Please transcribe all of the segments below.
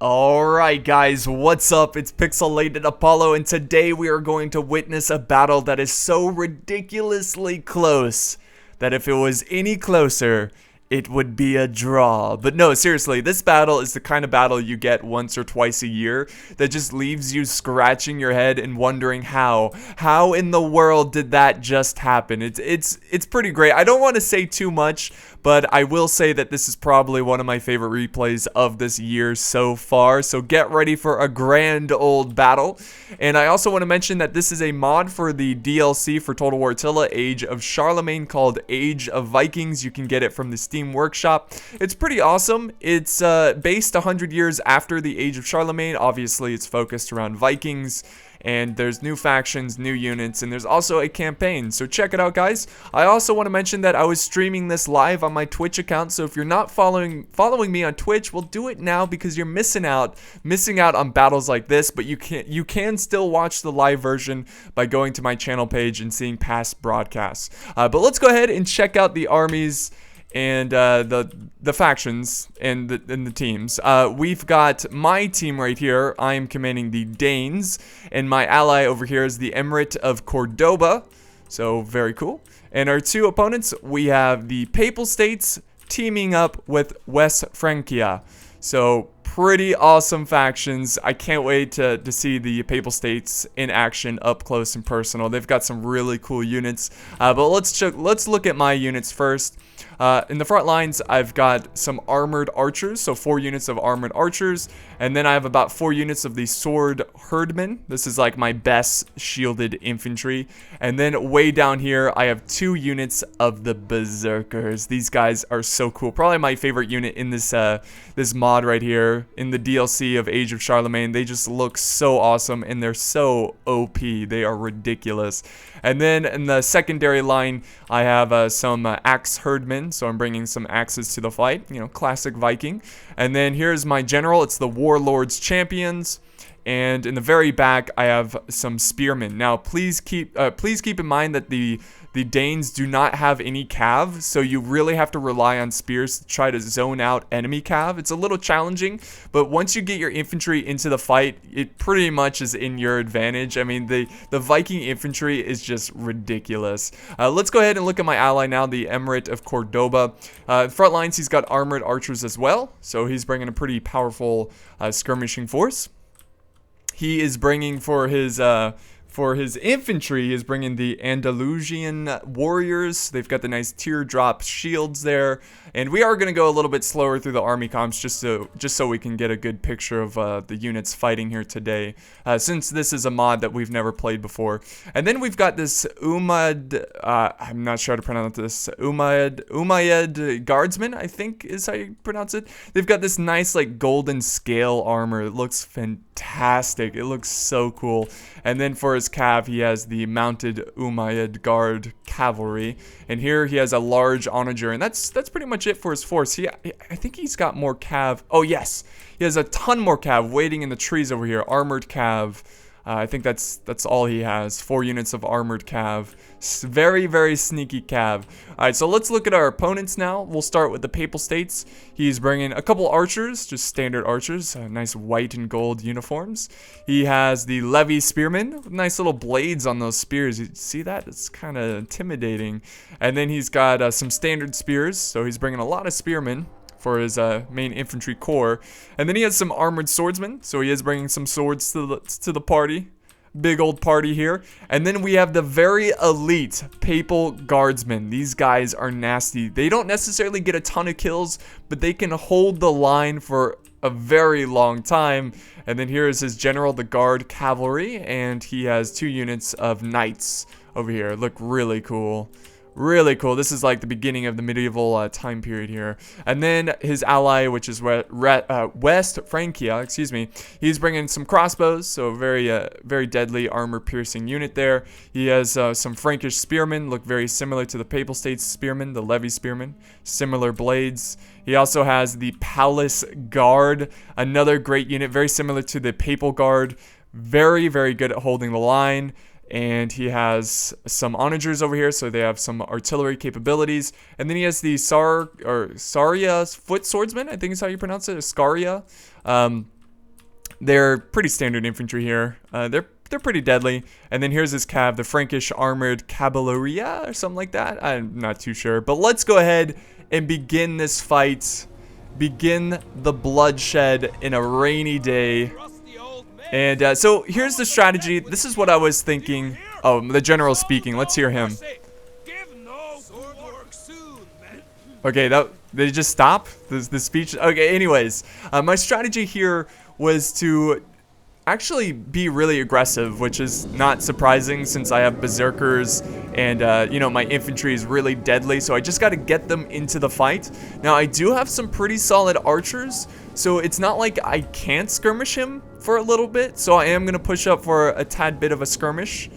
Alright guys, what's up? It's Pixelated Apollo, and today we are going to witness a battle that is so ridiculously close that if it was any closer, it would be a draw. But no, seriously, this battle is the kind of battle you get once or twice a year that just leaves you scratching your head and wondering how in the world did that just happen? It's pretty great. I don't want to say too much, but I will say that this is probably one of my favorite replays of this year so far. So get ready for a grand old battle. And I also want to mention that this is a mod for the DLC for Total War Attila, Age of Charlemagne, called Age of Vikings. You can get it from the Steam Workshop. It's pretty awesome. It's based 100 years after the Age of Charlemagne. Obviously, it's focused around Vikings. And there's new factions, new units, and there's also a campaign. So check it out, guys. I also want to mention that I was streaming this live on my Twitch account. So if you're not following me on Twitch, well, do it now because you're missing out on battles like this. But you can still watch the live version by going to my channel page and seeing past broadcasts. But let's go ahead and check out the armies and the factions and the teams. We've got my team right here. I am commanding the Danes, and my ally over here is the Emirate of Cordoba. So very cool. And our two opponents, we have the Papal States teaming up with West Francia. So pretty awesome factions. I can't wait to see the Papal States in action up close and personal. They've got some really cool units. But let's look at my units first. In the front lines, I've got some armored archers, so 4 units of armored archers, and then I have about 4 units of the sword herdmen. This is like my best shielded infantry. And then way down here, I have 2 units of the berserkers. These guys are so cool. Probably my favorite unit in this this mod right here in the DLC of Age of Charlemagne. They just look so awesome, and they're so OP. They are ridiculous. And then in the secondary line, I have some axe herdmen. So I'm bringing some axes to the fight, you know, classic Viking. And then here's my general. It's the Warlords Champions. And in the very back, I have some spearmen. Now, please keep in mind that the Danes do not have any cav, so you really have to rely on spears to try to zone out enemy cav. It's a little challenging, but once you get your infantry into the fight, it pretty much is in your advantage. I mean, the Viking infantry is just ridiculous. Let's go ahead and look at my ally now, the Emirate of Cordoba. Front lines, he's got armored archers as well, so he's bringing a pretty powerful skirmishing force. He is bringing for his infantry, he is bringing the Andalusian warriors. They've got the nice teardrop shields there. And we are going to go a little bit slower through the army comps just so we can get a good picture of the units fighting here today, since this is a mod that we've never played before. And then we've got this Umayyad, I'm not sure how to pronounce this, Umayyad guardsmen, I think is how you pronounce it. They've got this nice like golden scale armor. It looks fantastic. It looks so cool. And then for his cav, he has the mounted Umayyad Guard cavalry, and here he has a large onager, and that's pretty much it for his force. I think he's got more cav. Oh yes, he has a ton more cav waiting in the trees over here. Armored cav. I think that's all he has. 4 units of armored cav. Very, very sneaky cav. Alright, so let's look at our opponents now. We'll start with the Papal States. He's bringing a couple archers, just standard archers. Nice white and gold uniforms. He has the Levy Spearmen. Nice little blades on those spears. You see that? It's kind of intimidating. And then he's got some standard spears. So he's bringing a lot of spearmen for his main infantry corps. And then he has some armored swordsmen, so he is bringing some swords to the party. Big old party here. And then we have the very elite Papal Guardsmen. These guys are nasty. They don't necessarily get a ton of kills, but they can hold the line for a very long time. And then here is his general, the Guard Cavalry, and he has 2 units of knights over here. Look really cool. Really cool. This is like the beginning of the medieval time period here. And then his ally, which is West Francia, excuse me, he's bringing some crossbows, so very deadly armor-piercing unit there. He has some Frankish spearmen, look very similar to the Papal States spearmen, the Levy spearmen, similar blades. He also has the Palace Guard, another great unit, very similar to the Papal Guard, very, very good at holding the line. And he has some onagers over here, so they have some artillery capabilities. And then he has the Saria's foot swordsman, I think is how you pronounce it, Scaria. They're pretty standard infantry here. They're pretty deadly. And then here's his cav, the Frankish armored cavalleria or something like that. I'm not too sure. But let's go ahead and begin this fight. Begin the bloodshed in a rainy day. And so here's the strategy. This is what I was thinking. Oh, the general speaking. Let's hear him. Okay, did it just stop? The speech? Okay, anyways. My strategy here was to actually be really aggressive, which is not surprising since I have berserkers and, you know, my infantry is really deadly. So I just got to get them into the fight. Now, I do have some pretty solid archers, so it's not like I can't skirmish him for a little bit. So I am going to push up for a tad bit of a skirmish.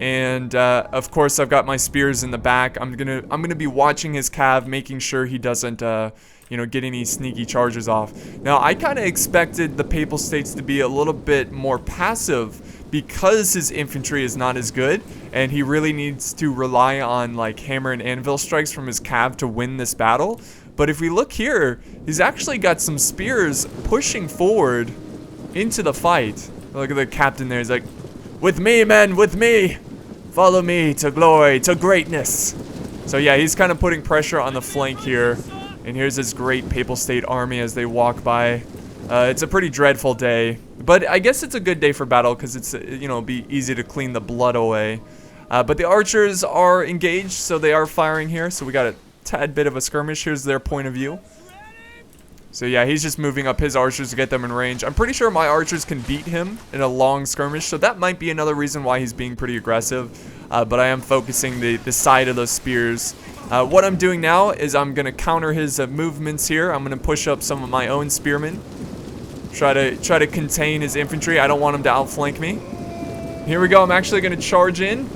And of course, I've got my spears in the back. I'm gonna be watching his cav, making sure he doesn't, you know, get any sneaky charges off. Now, I kind of expected the Papal States to be a little bit more passive because his infantry is not as good, and he really needs to rely on like hammer and anvil strikes from his cav to win this battle. But if we look here, he's actually got some spears pushing forward into the fight. Look at the captain there. He's like, "With me, men, with me. Follow me to glory, to greatness." So yeah, he's kind of putting pressure on the flank here. And here's this great Papal State army as they walk by. It's a pretty dreadful day. But I guess it's a good day for battle because it's, you know, be easy to clean the blood away. But the archers are engaged, so they are firing here. So we got a tad bit of a skirmish. Here's their point of view. So yeah, he's just moving up his archers to get them in range. I'm pretty sure my archers can beat him in a long skirmish, so that might be another reason why he's being pretty aggressive. But I am focusing the side of those spears. What I'm doing now is I'm going to counter his movements here. I'm going to push up some of my own spearmen. Try to contain his infantry. I don't want him to outflank me. Here we go. I'm actually going to charge in.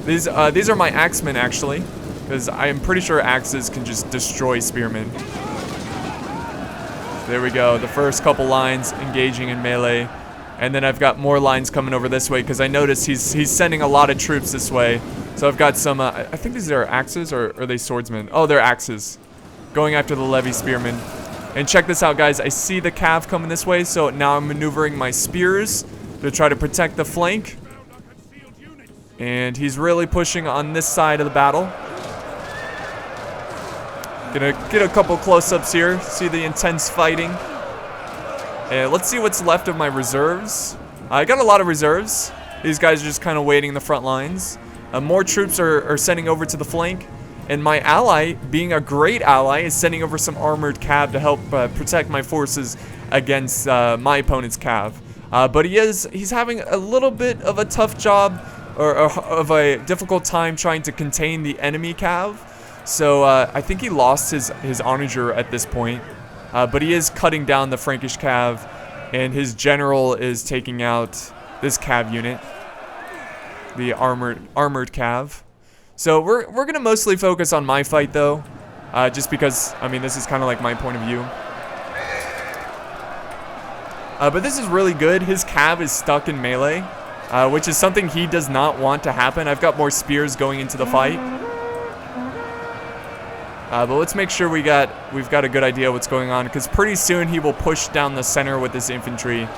These are my axemen, actually, because I am pretty sure axes can just destroy spearmen. There we go, the first couple lines engaging in melee. And then I've got more lines coming over this way because I noticed he's sending a lot of troops this way. So I've got some, I think these are axes or are they swordsmen? Oh, they're axes. Going after the levy spearmen. And check this out, guys. I see the cav coming this way, so now I'm maneuvering my spears to try to protect the flank. And he's really pushing on this side of the battle. Gonna get a couple close-ups here, see the intense fighting. And let's see what's left of my reserves. I got a lot of reserves. These guys are just kind of waiting in the front lines. More troops are sending over to the flank. And my ally, being a great ally, is sending over some armored cav to help protect my forces against my opponent's cav. But he's having a little bit of a tough job, or of a difficult time trying to contain the enemy cav. So I think he lost his onager at this point, but he is cutting down the Frankish cav, and his general is taking out this cav unit, the armored cav. So we're gonna mostly focus on my fight though, just because I mean this is kind of like my point of view. But this is really good. His cav is stuck in melee, which is something he does not want to happen. I've got more spears going into the fight. But let's make sure we've got a good idea what's going on, because pretty soon he will push down the center with his infantry.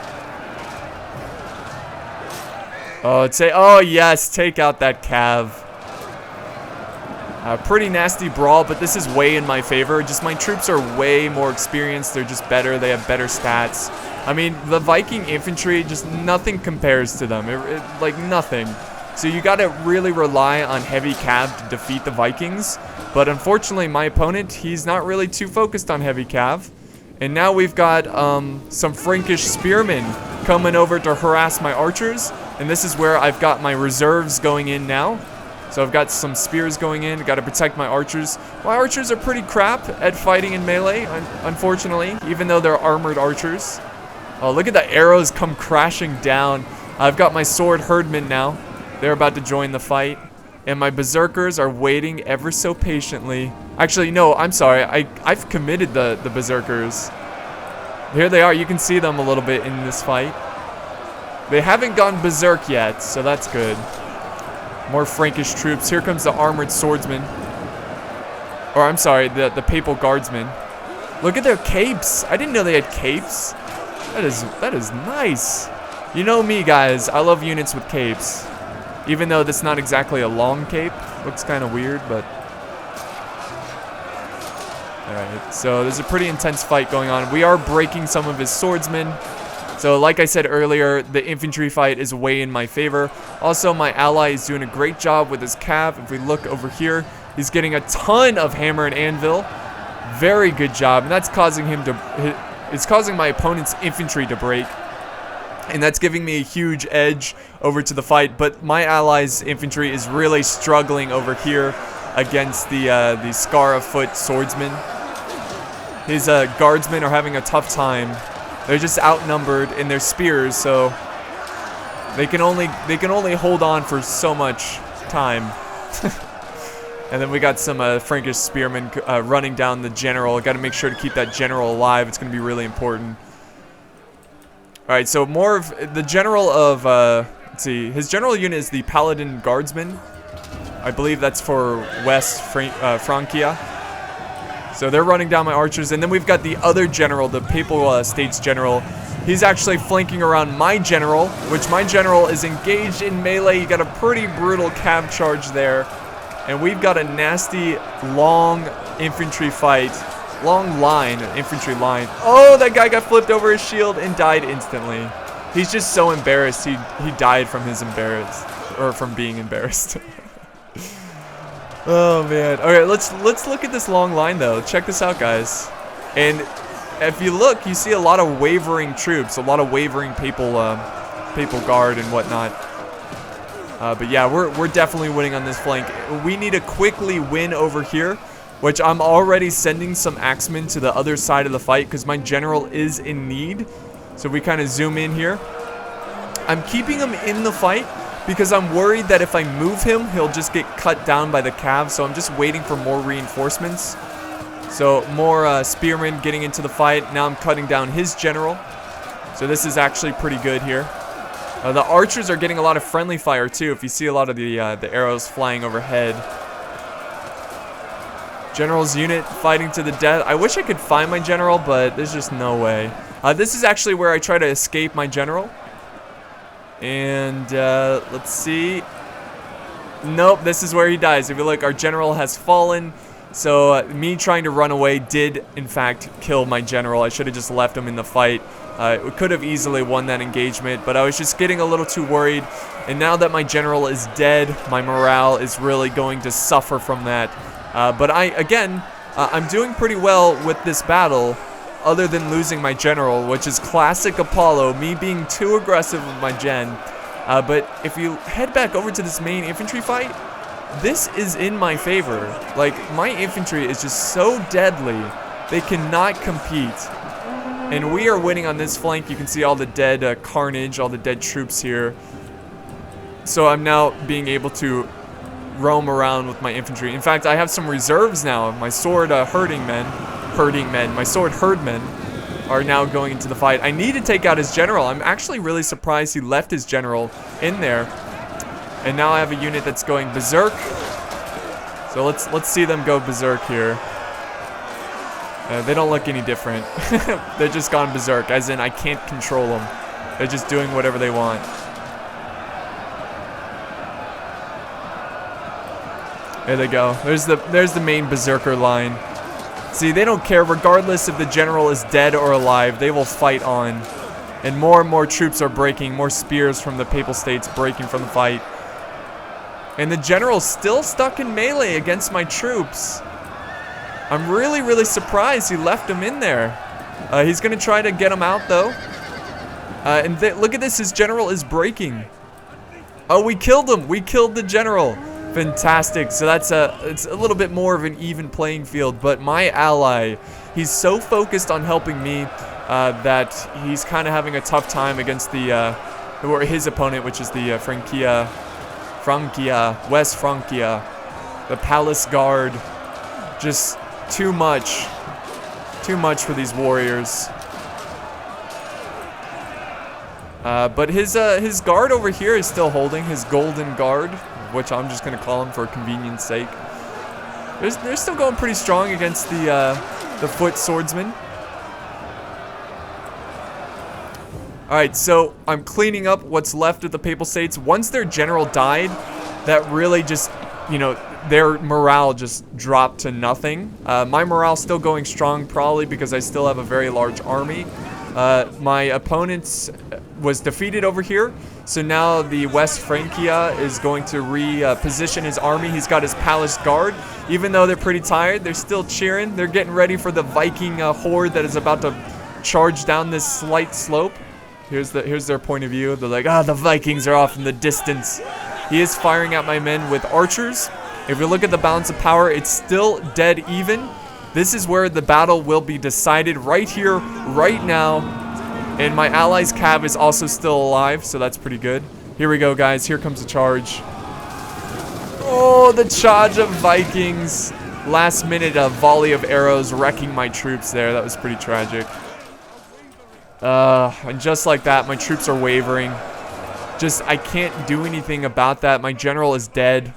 Oh yes, take out that cav. Pretty nasty brawl, but this is way in my favor. Just my troops are way more experienced. They're just better. They have better stats. I mean, the Viking infantry, just nothing compares to them. Like nothing. So you gotta really rely on heavy cav to defeat the Vikings. But unfortunately, my opponent, he's not really too focused on heavy cav. And now we've got some Frankish spearmen coming over to harass my archers. And this is where I've got my reserves going in now. So I've got some spears going in, gotta protect my archers. My archers are pretty crap at fighting in melee, unfortunately, even though they're armored archers. Oh, look at the arrows come crashing down. I've got my sword herdmen now. They're about to join the fight. And my berserkers are waiting ever so patiently. Actually, no, I'm sorry. I've committed the berserkers. Here they are. You can see them a little bit in this fight. They haven't gone berserk yet, so that's good. More Frankish troops. Here comes the armored swordsman. Or I'm sorry, the papal guardsmen. Look at their capes. I didn't know they had capes. That is nice. You know me, guys. I love units with capes. Even though that's not exactly a long cape. Looks kind of weird, but... Alright, so there's a pretty intense fight going on. We are breaking some of his swordsmen. So like I said earlier, the infantry fight is way in my favor. Also, my ally is doing a great job with his cav. If we look over here, he's getting a ton of hammer and anvil. Very good job. And that's causing him to... It's causing my opponent's infantry to break. And that's giving me a huge edge over to the fight. But my ally's infantry is really struggling over here against the Scar of Foot swordsman. His guardsmen are having a tough time. They're just outnumbered in their spears, so they can only hold on for so much time. And then we got some Frankish spearmen running down the general. Got to make sure to keep that general alive. It's going to be really important. All right, so more of the general of let's see, his general unit is the Paladin Guardsmen. I believe that's for West Francia. So they're running down my archers, and then we've got the other general, the Papal States General. He's actually flanking around my general, which my general is engaged in melee. You got a pretty brutal cav charge there, and we've got a nasty long infantry fight, long line, infantry line. Oh, that guy got flipped over his shield and died instantly. He's just so embarrassed. He died from his from being embarrassed. Oh man. Alright, let's look at this long line though. Check this out, guys. And if you look, you see a lot of wavering troops, a lot of wavering papal guard and whatnot. But yeah, we're definitely winning on this flank. We need to quickly win over here, which I'm already sending some axemen to the other side of the fight because my general is in need. So we kind of zoom in here. I'm keeping him in the fight because I'm worried that if I move him, he'll just get cut down by the cav. So I'm just waiting for more reinforcements. So more spearmen getting into the fight. Now I'm cutting down his general. So this is actually pretty good here. The archers are getting a lot of friendly fire too. If you see a lot of the arrows flying overhead. General's unit fighting to the death. I wish I could find my general, but there's just no way. This is actually where I try to escape my general. And let's see. Nope, this is where he dies. If you look, our general has fallen. So me trying to run away did, in fact, kill my general. I should have just left him in the fight. We could have easily won that engagement, but I was just getting a little too worried. And now that my general is dead, my morale is really going to suffer from that. But I'm doing pretty well with this battle, other than losing my general, which is classic Apollo, me being too aggressive with my gen. But if you head back over to this main infantry fight, this is in my favor. Like, my infantry is just so deadly, they cannot compete. And we are winning on this flank. You can see all the dead carnage, all the dead troops here. So I'm now being able to roam around with my infantry. In fact, I have some reserves now. My sword herdmen are now going into the fight. I need to take out his general. I'm actually really surprised he left his general in there. And now I have a unit that's going berserk. So let's see them go berserk here. They don't look any different. They're just gone berserk, as in I can't control them. They're just doing whatever they want. There they go. There's the main berserker line. See, they don't care regardless if the general is dead or alive. They will fight on. And more troops are breaking. More spears from the Papal States breaking from the fight. And the general's still stuck in melee against my troops. I'm really, really surprised he left him in there. He's going to try to get him out, though. And look at this. His general is breaking. Oh, we killed him. We killed the general. Fantastic. So it's a little bit more of an even playing field. But my ally, he's so focused on helping me that he's kind of having a tough time against his opponent, which is the West Francia, the Palace Guard. Just too much for these warriors. But his guard over here is still holding, his golden guard, which I'm just gonna call him for convenience sake. They're still going pretty strong against the foot swordsman. Alright, so I'm cleaning up what's left of the Papal States. Once their general died, that really just, you know, their morale just dropped to nothing. My morale's still going strong, probably because I still have a very large army. My opponent was defeated over here, so now the West Francia is going to reposition his army. He's got his palace guard. Even though they're pretty tired, they're still cheering. They're getting ready for the Viking horde that is about to charge down this slight slope. Here's their point of view. They're like, the Vikings are off in the distance. He is firing at my men with archers. If we look at the balance of power, it's still dead even. This is where the battle will be decided, right here, right now. And my ally's cav is also still alive, so that's pretty good. Here we go, guys. Here comes the charge. Oh, the charge of Vikings. Last minute, a volley of arrows wrecking my troops there. That was pretty tragic. And just like that, my troops are wavering. I can't do anything about that. My general is dead.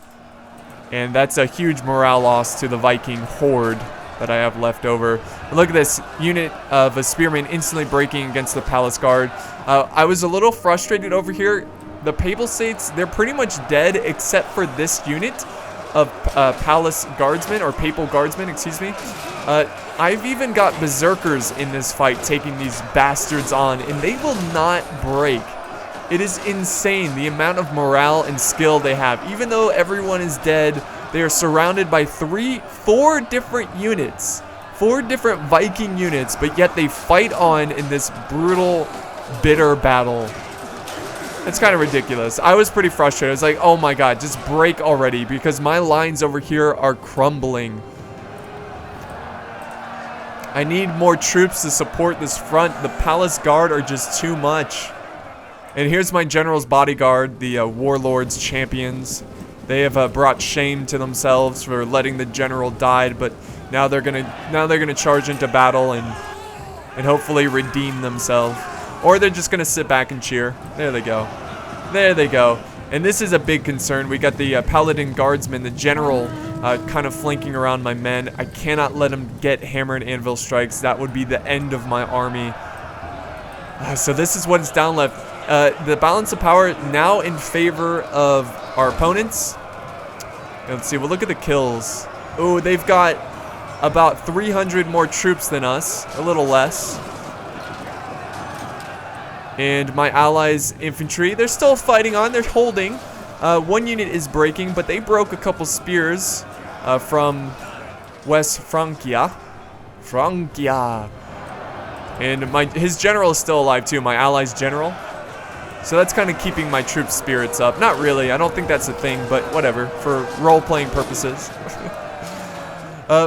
And that's a huge morale loss to the Viking horde that I have left over. Look at this unit of a spearman instantly breaking against the palace guard. I was a little frustrated over here. The Papal States, they're pretty much dead except for this unit of palace guardsmen, or papal guardsmen, excuse me. I've even got berserkers in this fight taking these bastards on, and they will not break. It is insane the amount of morale and skill they have. Even though everyone is dead, they are surrounded by four different units. 4 different Viking units, but yet they fight on in this brutal, bitter battle. It's kind of ridiculous. I was pretty frustrated. I was like, oh my god, just break already, because my lines over here are crumbling. I need more troops to support this front. The palace guard are just too much. And here's my general's bodyguard, the warlords champions. They have brought shame to themselves for letting the general die, but now they're gonna charge into battle and hopefully redeem themselves. Or they're just gonna sit back and cheer. There they go. There they go. And this is a big concern. We got the paladin guardsman, the general, kind of flanking around my men. I cannot let him get hammer and anvil strikes. That would be the end of my army. So this is what is down left. The balance of power now in favor of our opponents. Let's see, we'll look at the kills. Oh, they've got about 300 more troops than us, a little less. And my allies' infantry, they're still fighting on, they're holding. One unit is breaking, but they broke a couple spears from West Francia. And his general is still alive too, my allies' general. So that's kind of keeping my troops' spirits up. Not really, I don't think that's a thing, but whatever, for role-playing purposes.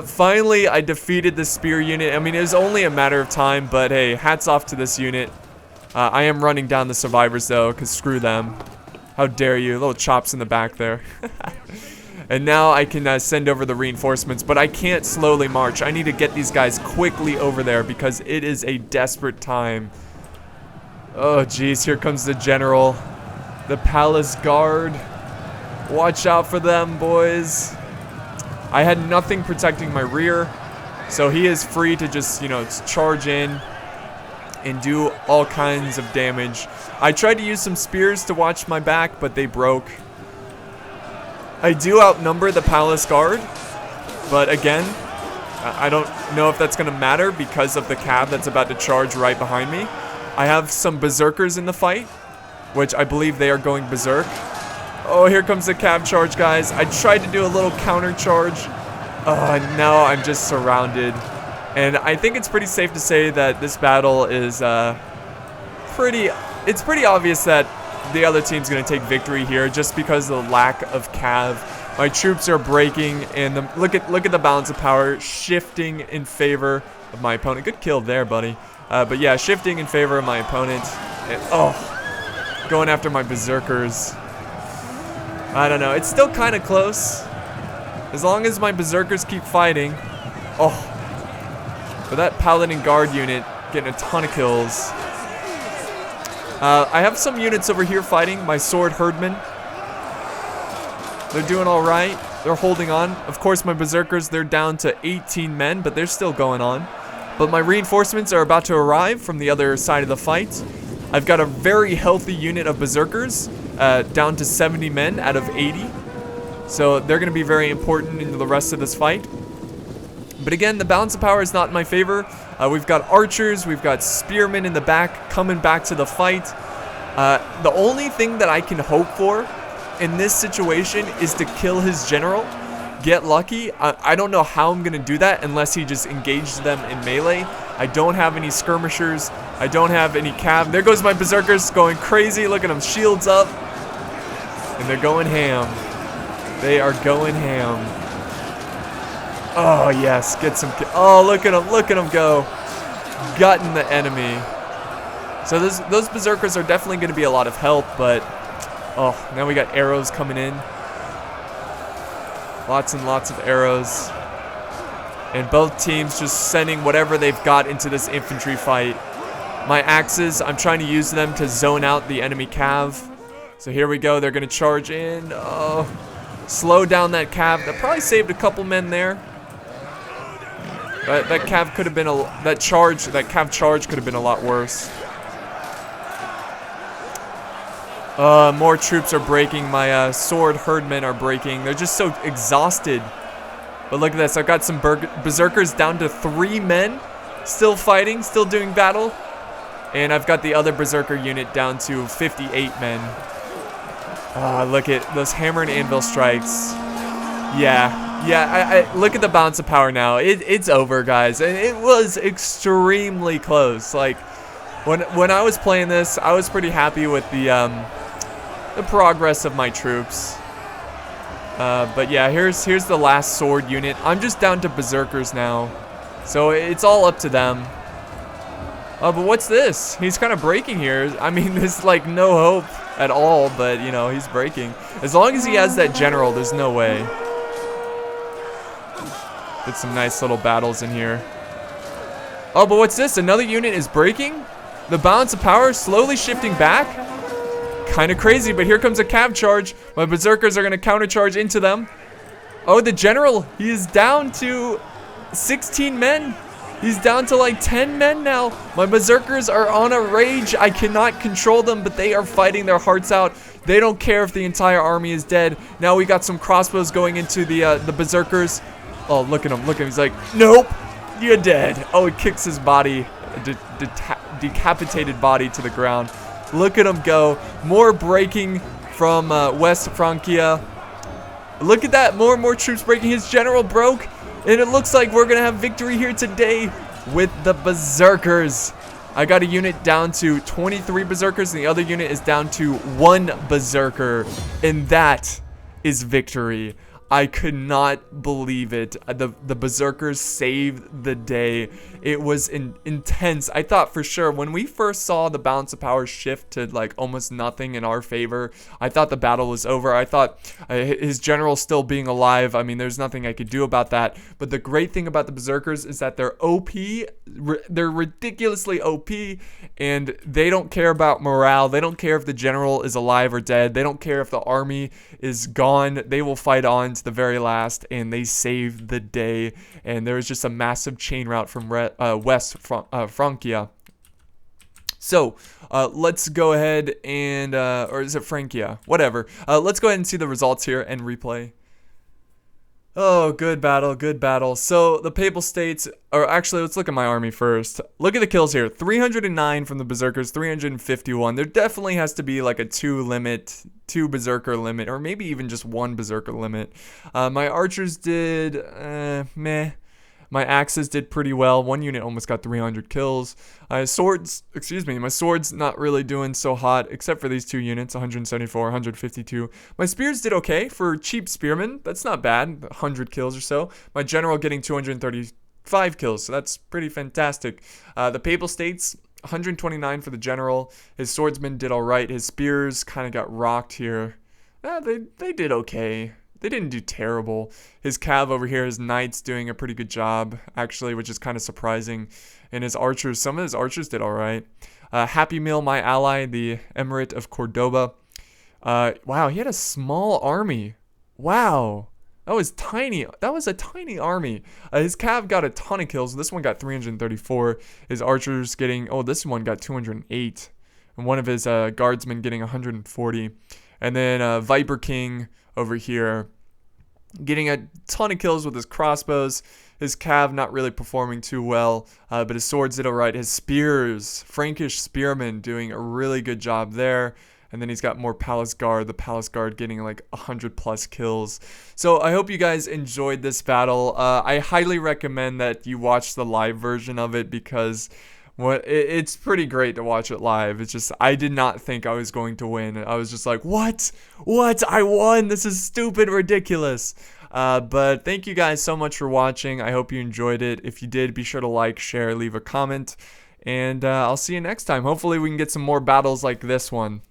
Finally, I defeated the spear unit. I mean, it was only a matter of time, but hey, hats off to this unit. I am running down the survivors though, because screw them. How dare you, little chops in the back there. And now I can send over the reinforcements, but I can't slowly march. I need to get these guys quickly over there because it is a desperate time. Oh geez, here comes the general. The palace guard. Watch out for them, boys. I had nothing protecting my rear, so he is free to just, you know, charge in and do all kinds of damage. I tried to use some spears to watch my back, but they broke. I do outnumber the palace guard, but again, I don't know if that's going to matter because of the cav that's about to charge right behind me. I have some berserkers in the fight, which I believe they are going berserk. Oh, here comes the cav charge, guys. I tried to do a little counter charge. Oh, now I'm just surrounded. And I think it's pretty safe to say that this battle is it's pretty obvious that the other team's going to take victory here just because of the lack of cav. My troops are breaking, and look at the balance of power shifting in favor of my opponent. Good kill there, buddy. But yeah, shifting in favor of my opponent. And, oh, going after my berserkers. I don't know. It's still kind of close. As long as my berserkers keep fighting. Oh. But that paladin guard unit getting a ton of kills. I have some units over here fighting. My sword herdmen. They're doing all right. They're holding on. Of course, my berserkers, they're down to 18 men, but they're still going on. But my reinforcements are about to arrive from the other side of the fight. I've got a very healthy unit of berserkers, down to 70 men out of 80. So they're going to be very important in the rest of this fight. But again, the balance of power is not in my favor. We've got archers, we've got spearmen in the back coming back to the fight. The only thing that I can hope for in this situation is to kill his general. Get lucky. I don't know how I'm going to do that unless he just engaged them in melee. I don't have any skirmishers. I don't have any cav. There goes my berserkers going crazy. Look at them, shields up. And they're going ham. They are going ham. Oh, yes. Get some... Oh, look at them. Look at them go. Gutting the enemy. So those berserkers are definitely going to be a lot of help, but... Oh, now we got arrows coming in. Lots and lots of arrows. And both teams just sending whatever they've got into this infantry fight. My axes, I'm trying to use them to zone out the enemy cav. So here we go. They're going to charge in. Oh, slow down that cav. That probably saved a couple men there. But that cav could have been that cav charge could have been a lot worse. More troops are breaking. My sword herdmen are breaking. They're just so exhausted. But look at this. I've got some berserkers down to 3 men. Still fighting. Still doing battle. And I've got the other berserker unit down to 58 men. Look at those hammer and anvil strikes. Yeah. I look at the balance of power now. It's over, guys. And it was extremely close. Like, when I was playing this, I was pretty happy with the progress of my troops. But yeah, here's the last sword unit. I'm just down to berserkers now, so it's all up to them. But what's this? He's kind of breaking here. I mean, there's like no hope at all, but you know, he's breaking. As long as he has that general, there's no way. Did some nice little battles in here. Oh, but what's this? Another unit is breaking? The balance of power slowly shifting back? Kind of crazy, but here comes a cav charge. My berserkers are going to countercharge into them. Oh, the general, he is down to 16 men. He's down to like 10 men now. My berserkers are on a rage. I cannot control them, but they are fighting their hearts out. They don't care if the entire army is dead. Now we got some crossbows going into the berserkers. Oh, look at him. Look at him. He's like, nope, you're dead. Oh, he kicks his body, decapitated body to the ground. Look at him go. More breaking from West Francia. Look at that. More and more troops breaking. His general broke. And it looks like we're going to have victory here today with the berserkers. I got a unit down to 23 berserkers. And the other unit is down to 1 berserker. And that is victory. I could not believe it. The berserkers saved the day. It was intense. I thought for sure when we first saw the balance of power shift to like almost nothing in our favor, I thought the battle was over. I thought his general still being alive, I mean, there's nothing I could do about that. But the great thing about the berserkers is that they're OP. They're ridiculously OP, and they don't care about morale. They don't care if the general is alive or dead. They don't care if the army is gone. They will fight on to the very last, and they saved the day. And there was just a massive chain route from West Francia. So let's go ahead and or is it Francia? Whatever. Let's go ahead and see the results here and replay. Oh, good battle, good battle. So the Papal States, or actually, let's look at my army first. Look at the kills here. 309 from the Berserkers, 351. There definitely has to be like a 2 Berserker limit, or maybe even just 1 Berserker limit. My archers did, meh. My axes did pretty well. 1 unit almost got 300 kills. My sword's not really doing so hot, except for these 2 units, 174, 152. My spears did okay for cheap spearmen. That's not bad, 100 kills or so. My general getting 235 kills, so that's pretty fantastic. The Papal States, 129 for the general. His swordsmen did all right. His spears kind of got rocked here. They did okay. They didn't do terrible. His cav over here, his knights doing a pretty good job, actually, which is kind of surprising. And his archers, some of his archers did all right. Happy Meal, my ally, the Emirate of Cordoba. Wow, he had a small army. Wow. That was tiny. That was a tiny army. His cav got a ton of kills. This one got 334. His archers getting, oh, this one got 208. and one of his guardsmen getting 140. And then Viper King over here getting a ton of kills with his crossbows. His cav not really performing too well, but his swords did alright. His spears, Frankish spearmen, doing a really good job there. And then he's got more Palace Guard, the Palace Guard getting like 100 plus kills. So I hope you guys enjoyed this battle. I highly recommend that you watch the live version of it, because it's pretty great to watch it live. It's just, I did not think I was going to win. I was just like, what? I won? This is stupid, ridiculous. But thank you guys so much for watching. I hope you enjoyed it. If you did, be sure to like, share, leave a comment. And I'll see you next time. Hopefully we can get some more battles like this one.